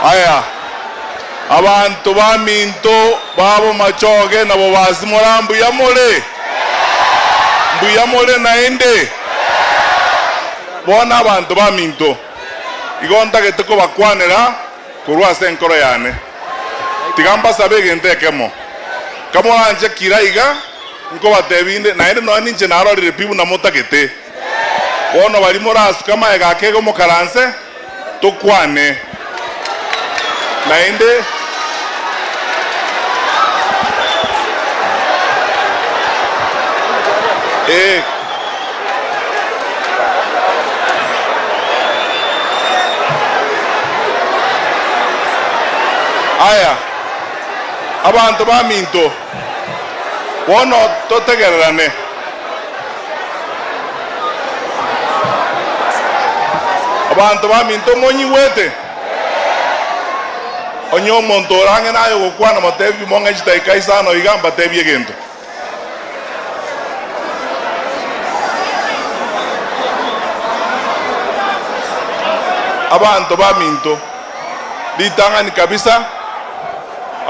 Aya abantu baminto babo machoge nabo bazimora mbuyamole naende bona abantu baminto igonta geteko bakwanera kurwa senkoro yane tigamba sabe gente kemo kamo anje kiraiga nko batebinde naende no ninje narorire pibu na motagete bono bali morasu kama egakego mokaranse tokwane naende aya abantu baminto bono totegererane abantu baminto monyiwete onyo monto range nayo gukwana matebi monga chitaika isano igamba tebi egento abantu baminto litangani kabisa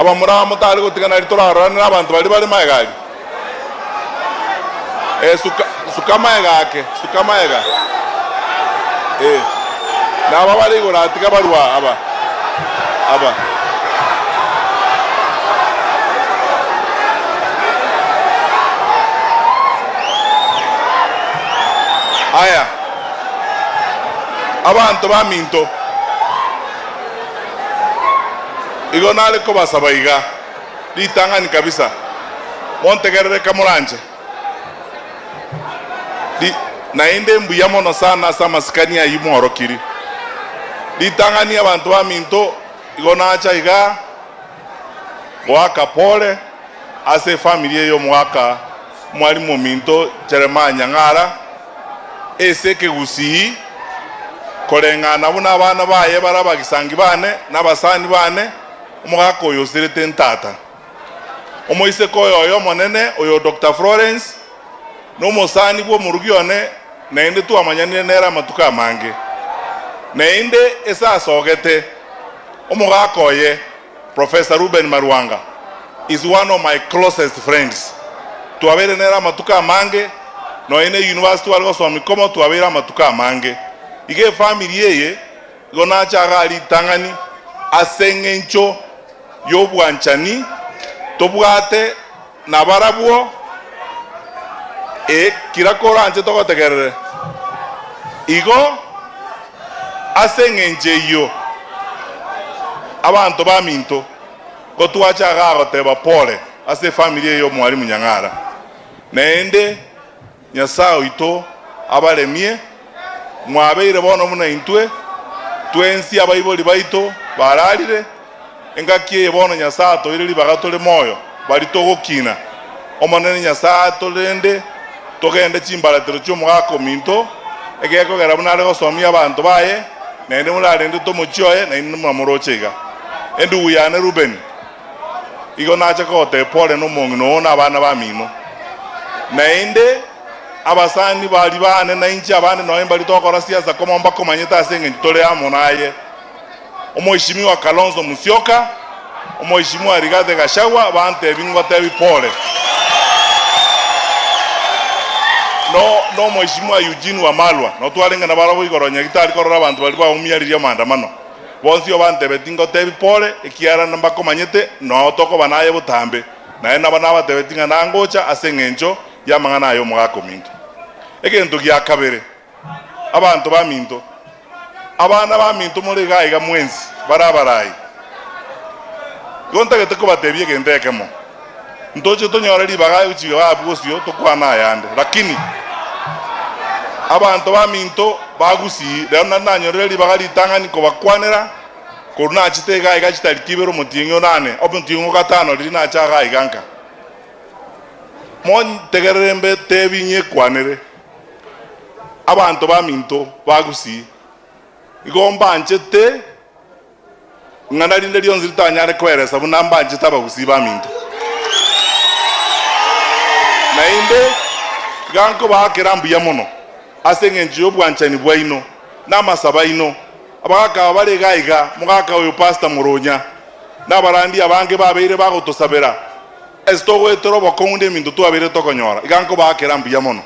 abamura mutali gutigana litorarana abantu bali maegari sukamaega naba bali guratika barwa aba aya abantu baminto igonale ko basabaiga litangani kabisa montegerere kamuranje naende mbuyamono sana sama skania yimoro kiri litangani abantu baminto igonacha iga mwaka pole ase familia yo mwaka mwalimu minto Matiang'I ese KISII kolengana buna abana baye barabagisangi bane nabasani bane umwaka oyo sirete ntata omoise koyo oyo monene oyo Dr.Fred no mosani bwo murugione naende tu amanyanire nera matuka mange naende esa sogete omwaka oye Professor Ruben Marwanga is one of my closest friends tuabere nera matuka mange no ene university walgo so mikomo tuabera matuka mange ige family yeye gonacha gali tangani asengencho yobwanchani tobwate nabarabuo kirakora anje togotegerere igo asengenje yo abantu baminto kotuacha gago teba pole ase family yo mwalimu Matiang'I naende nyasao ito abalemie mwabeire bono muna intwe twensi abayiboli baito baralire engakie bono nyasa toirili bagatole moyo bali togokina omonene nyasa tolende togende chimbalatero cy'omwaka minto egeko gara bunale gosomia abantu baye nende mulalende tomochioye nainde mwamurochega endu uyane Ruben igo nacha kote pole no mongino na abana bamino nainde abasani bali bane na inchi abane no embali tokora siasa komomba komanyeta asenge tole amonaye omoishimiwa Kalonzo Musyoka omoishimiwa Rigathi Gachagua bante bingwa tebi pole no moishimiwa Eugene Wamalwa no twalenga na barabo igoronya gitari korora abantu bali baumiyariria maandamano bonsi obante betingo tebi pole ekiara namba komanyete no toko banaye butambe na ena bana batebetinga nangocha asengencho yamangana ayo mwaka minto egento gya kabere abantu baminto abana baminto muri gaiga mwenzi barabarai gonta geteko batebye gendekemo ntoche tonyoreri bagaye uchiga abusio tokwana yande lakini abantu baminto bagusi leona nanyoreri bagali tangani ko bakwanera koruna chitega iga chitali kibero mutingo nane opuntingo katano lina chaga iganka mon tegerembe tebinye kwanere abantu baminto bagusi igomba nchete ngana linde lyonzita nyare kweresa bunamba ncheta bagusi baminto nainde ganko bakirambu yamono asengenje obwanchani bwaino namasaba ino abagaka bari gaiga mugaka uyu pastor Muronya nabarandi abange babire bagotosabera estogo etoro bokonde mindu twabire tokonyora iganko bakera mbuya mono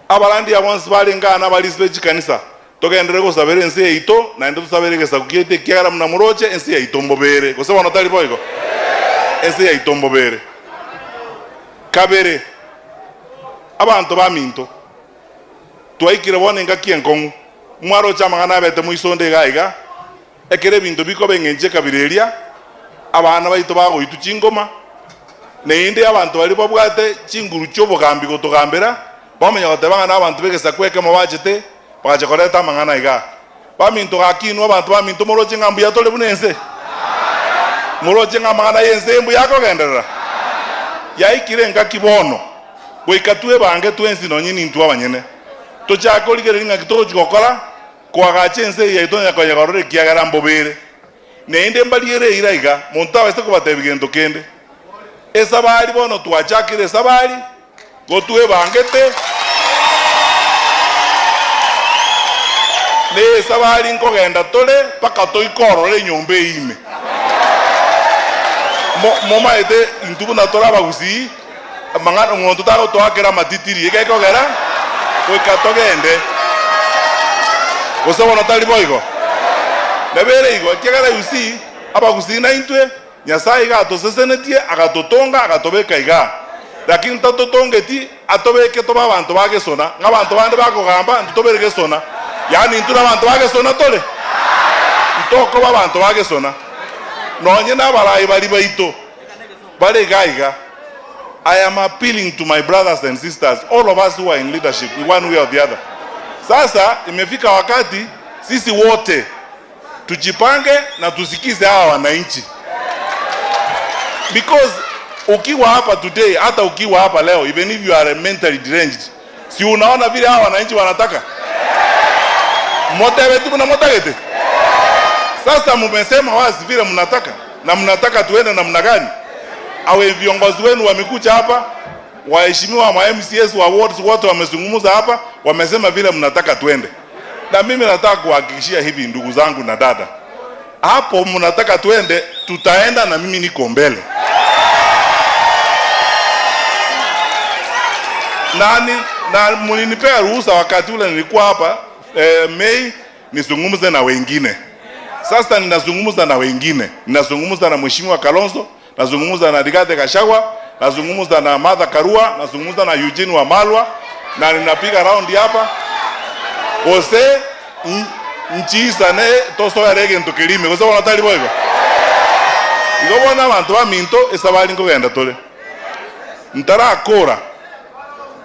abarandi abonse bari ngana bari speech kanisa togendere gusabera ensi eito na ndo tusabere gesa kukiete kiagara muna muroche ensi eito mbobere gusaba no tali boigo ensi eito mbobere kabere abantu baminto twaikire bone ngaki enkongu mwaro chamangana bete muisonde gaiga ekere bintu biko bengenje kabireria abana baito bago itu chingoma neinde abantu bali babwate chinguru chobo gambi gotogambera bamenya gotebanga abantu begesa kweke mabachete bagache koreta mangana iga baminto gakinu abantu baminto moroche ngambu yatole bunense moroche ngamana yense mbu yako gendera yaikire ngaki bono goikatwe bange twensi nonyini ntu abanyene tochako ligereringa kitoko chikokora kwagache ense yaitonya konyagorore kiagara mbobere neinde mbaliere iraiga monta wese kubatebigendo kende esabali bono twachakire sabali gotwe bangete ne sabali nkogenda tole paka toikorore nyombe ime moma ete intubu na tola bagusi mangana ngonto tago toakera matitiri ekekogera koikatogende gosaba notali boigo nebere igo kiagara yusi abagusi na intwe Nyasaye gatosesenetie agatotonga agatobeka iga lakini tatotongeti atobeke toba abantu bagesona ngabantu bande bakogamba ntutobere sona yani ntuna abantu bagesona tole ntoko babantu bagesona nonye nabarayi bali baito bale gaiga. I am appealing to my brothers and sisters, all of us who are in leadership in one way or the other. Sasa imefika wakati sisi wote tujipange na tusikize hawa wananchi. Because ukiwa hapa today, hata ukiwa hapa leo, even if you are mentally deranged, si unaona vile hawa wananchi wanataka? Motewetu kuna motagete. Sasa mumesema wazi vile mnataka, na mnataka tuende namna gani? Awe viongozi wenu wamekuja hapa, waheshimiwa wa MCS wa wards wote wamezungumza hapa, wamesema vile mnataka tuende. Na mimi nataka kuhakikishia hivi ndugu zangu na dada, hapo mnataka tuende, tutaenda na mimi niko mbele. Na mlinipea ruhusa wakati ule nilikuwa hapa Mei nizungumze na wengine. Sasa ninazungumza na wengine. Ninazungumza na Mheshimiwa Kalonzo, nazungumza na Rigathi Gachagua, nazungumza na Martha Karua, nazungumza na Eugene Wamalwa, na ninapiga round hapa. Ose nchi sane toso yarege ntokirime goza bona tali boygo. Igobona abantu baminto esabali ngogenda tole. Ntara akora.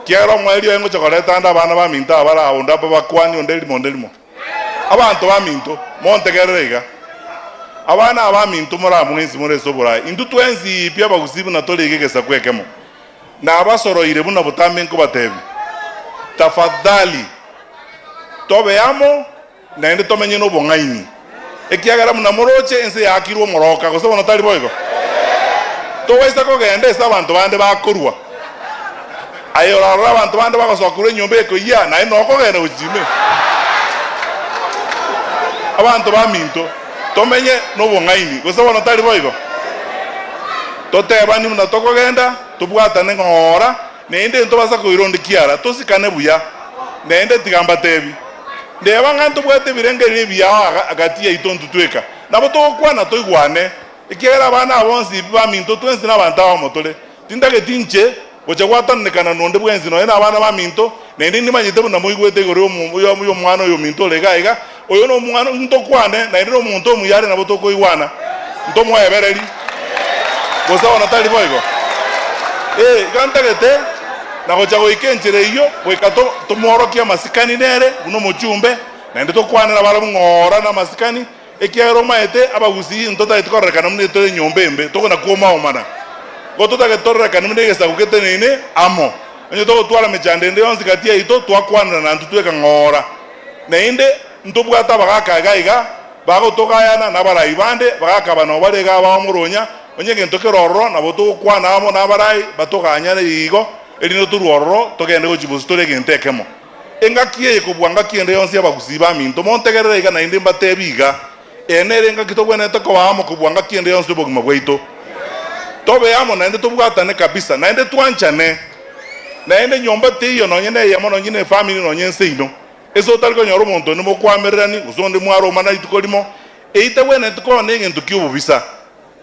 Kiaro mwelio engo chokoleta anda bana baminto abara onda bakwani ondelimo. Abantu baminto montegerega. Abana abaminto mora mwezi more sobora. Indu twenzi pia bagusibu na tole igegesa kwekemo. Na abasoro ire buna butambe nko batebi. Tafadhali tobe amo na ende tomenye no bongaini ekiagara muna moroche ense yakirwo moroka gosaba no tali boygo to wesa ko gende esa bantu bande bakorwa ayora abantu bande bakosokure nyombe ko ya na ino ko gende ujime abantu baminto tomenye no bongaini gosaba no tali boygo totebani muna toko genda tubwata ngora nende ento basa ko ironde kiara tosikane buya nende tigamba tebi ndeba nganto bwete birengeri bya agati ya itondu tweka nabo to kwana to igwane ikera bana abonsi baminto twenzi na banta ba motole tindage tinche bocha kwatanekana nonde bwenzi no ena bana baminto nende nimanyite buna muigwete gore yo mwana yo minto legaiga oyo no mwana nto kwane na nende no muntu muyare nabo to ko igwana nto mwaebereri bosa ona tali boigo gantagete na gochago ikenjere iyo boikato tomorokia masikani nere uno mochumbe na ndito kwanira bara ngora na masikani ekiaro maete abagusi ntota itikoreka namne tole nyombembe toko na kuoma omana gotota ke toreka namne gesa kukete nene amo enyo toko twala mechande nde onzi katia ito twakwanira na ntutweka ngora na inde ntobwata bagaka gaiga bago tokayana na bara ibande bagaka bano barega ba muronya onyege ntokeroro na boto kwana amo na barai batokanyana igo elino turuoro togende go jibositore gentekemo engakie kubwanga kiende yonse abagusiba minto montegerera iga nainde mbatebiga enere ngakitogwene tokobamo kubwanga kiende yonse bogima bwaito tobe amo nainde tobwatane kabisa nainde twanchane nainde nyomba tiyo nonyene yamo nonyene family nonyense seino eso taliko nyoro monto nimo kwamererani usonde mwaro mana itukolimo eite wene tukone ngintu kyububisa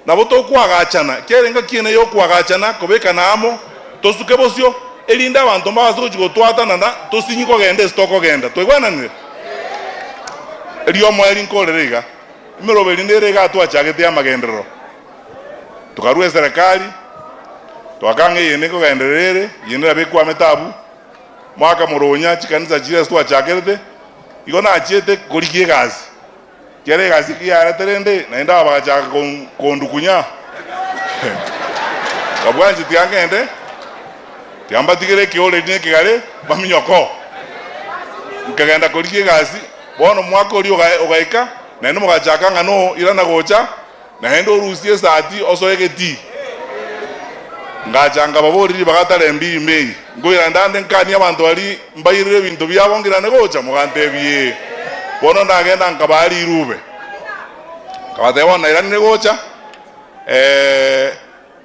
nabo tokwagachana kerenga kiene yo kwagachana kobeka namo tosuke bosyo elinda abantu bazo kugotwatana na tosinyiko gende stoko genda twegwananire eliyo mwali nkolerega imerobe linderega atwachagete amagendero tukarue serikali twakange yene ko genderere yene abekwa metabu mwaka muronya chikanisa chira twachagete igona achete kolikie gazi kere gazi kiara terende naenda abacha kondukunya kabwanji tiangende tiamba tigere kiole ne kigale baminyoko nkagenda kolikie gazi bono mwaka oli ogaika na eno mugachaka ngano irana gocha na hendo rusie sati osoegeti ngachanga baboriri bagatare mbi mei ngoira ndande nkani abantu bali mbayirire bintu byabongirane gocha mugantebie bono ndagenda nkabali irube kabatewa na irane gocha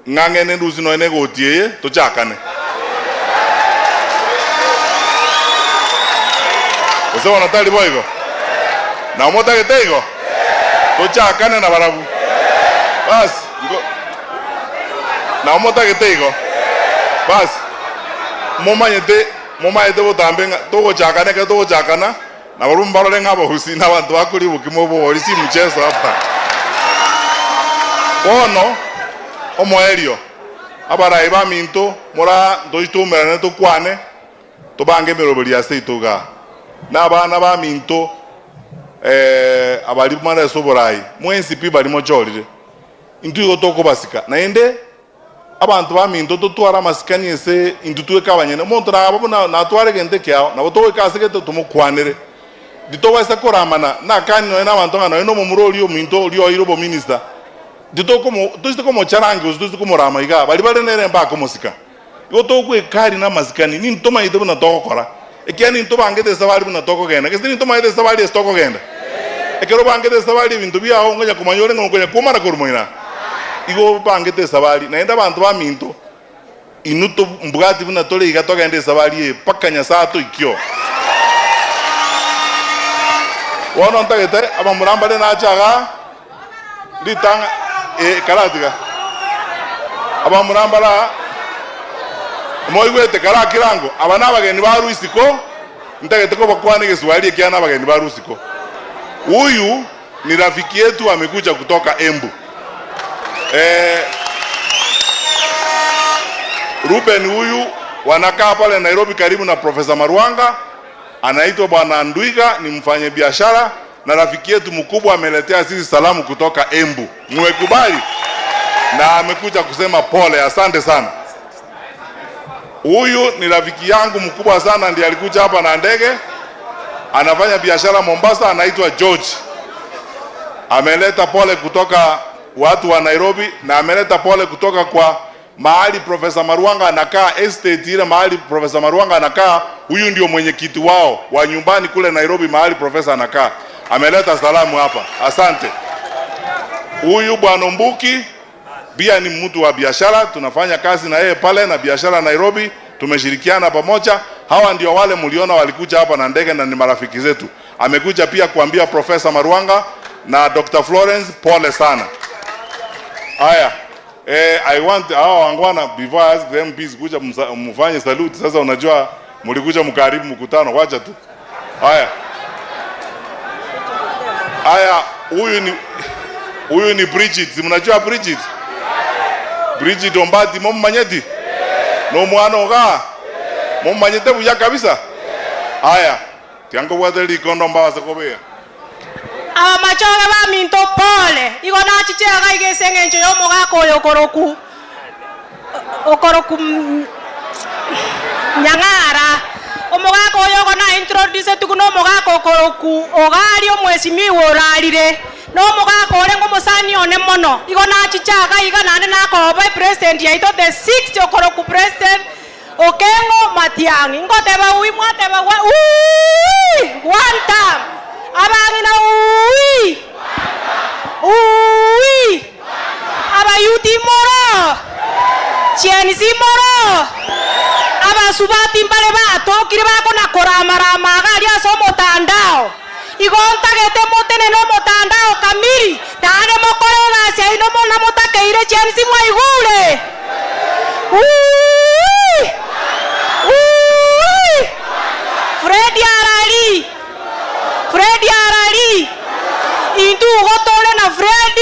ngangene nduzi no ene gotie tochakane Osewa natali boigo na umota getego tochakane na barabu basi na umota getego basi momanyete botambenga togo chakane ke togo chakana na barumbaro lenga bohusi na bantu bakuri bukimo bo orisi mchezo hapa ono omoerio abara iba minto mora ndoitumera to kwane to bange merobeli aseituga na bana ba minto abali mara soborai mwensi pi bali mojolire intugo toko basika na ende abantu ba minto to twara masikani ese indutwe kabanyene monto na abo na tware gente kyao na boto kasike to tumukwanire ditowa sa koramana na kanyo na abantu ngano no mumuroli yo minto lyo irobo minister dito como charangi uzuzu como rama iga bali bali nere mba como sika yoto ku ekari na masikani ni ntoma ide buna toko kora ekiani ntoma ngete sabali buna toko genda kesini ntoma ide sabali stoko genda ekero bangete sabali bintu bya aho ngonya kumanyole ngonya kumara kurumoina igo bangete sabali naenda bantu ba minto inuto mbugati buna tole iga toka ende sabali pakanya sato ikyo wono ntagete abamurambale na chaga litanga karatiga abamurambala moigwete karakirango abana abageni barusiko ntagete ko bakwane Kiswahili kiana abageni barusiko huyu ni rafiki yetu amekuja kutoka Embu Ruben huyu wanakaa pale Nairobi karibu na Profesa Maruanga anaitwa bwana Ndwiga ni mfanye biashara na rafiki yetu mkubwa ameletea sisi salamu kutoka Embu mwekubali na amekuja kusema pole asante sana huyu ni rafiki yangu mkubwa sana ndiye alikuja hapa na ndege anafanya biashara Mombasa anaitwa George ameleta pole kutoka watu wa Nairobi na ameleta pole kutoka kwa mahali Profesa Maruanga anakaa estate ile mahali Profesa Maruanga anakaa huyu ndio mwenyekiti wao wa nyumbani kule Nairobi mahali profesa anakaa ameleta salamu hapa asante huyu bwana Mbuki pia ni mtu wa biashara tunafanya kazi na yeye pale na biashara Nairobi tumeshirikiana pamoja hawa ndio wale mliona walikuja hapa na ndege na ni marafiki zetu amekuja pia kuambia Profesa Maruanga na Dr. Florence pole sana haya I want wangwana before I ask them please kuja mfanye salute sasa unajua mlikuja mkaribu mkutano wacha tu haya huyu ni Bridget mnajua Bridget Ombati mummanyeti no mwana oga mummanyete buya kabisa haya tiango wadeli kondo mbawa sakobea Bomachoge ba minto pole igona chichega igesengenjo yo mogako yo okoroku nyangara omogako yo gona introduce tukuno mogako okoroku ogari omwesimi worarire no mogako orengo musani one mono igona chichega iganane na ko by president yaito the 6th okoroku president Okengo Matiang'I ngoteba ui mwateba ui one time abangina ui aba yuti moro chenzi moro aba subati mbale bato kire bako na koramarama gari aso motandao igonta gete motene no motandao kamili dane mokorega sia ino mona motakeire chenzi mwaigule Fred arali intu gotole na Fred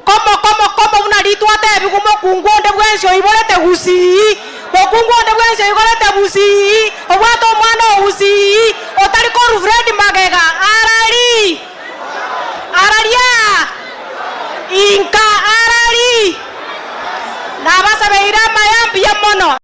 como unalitwa tebi kumo kungonde bwenso ibolete gusi bokungonde bwenso ibolete busi obwato mwana busi otali ko Fred magega aralia inka arali na basa beira mayambi ya mono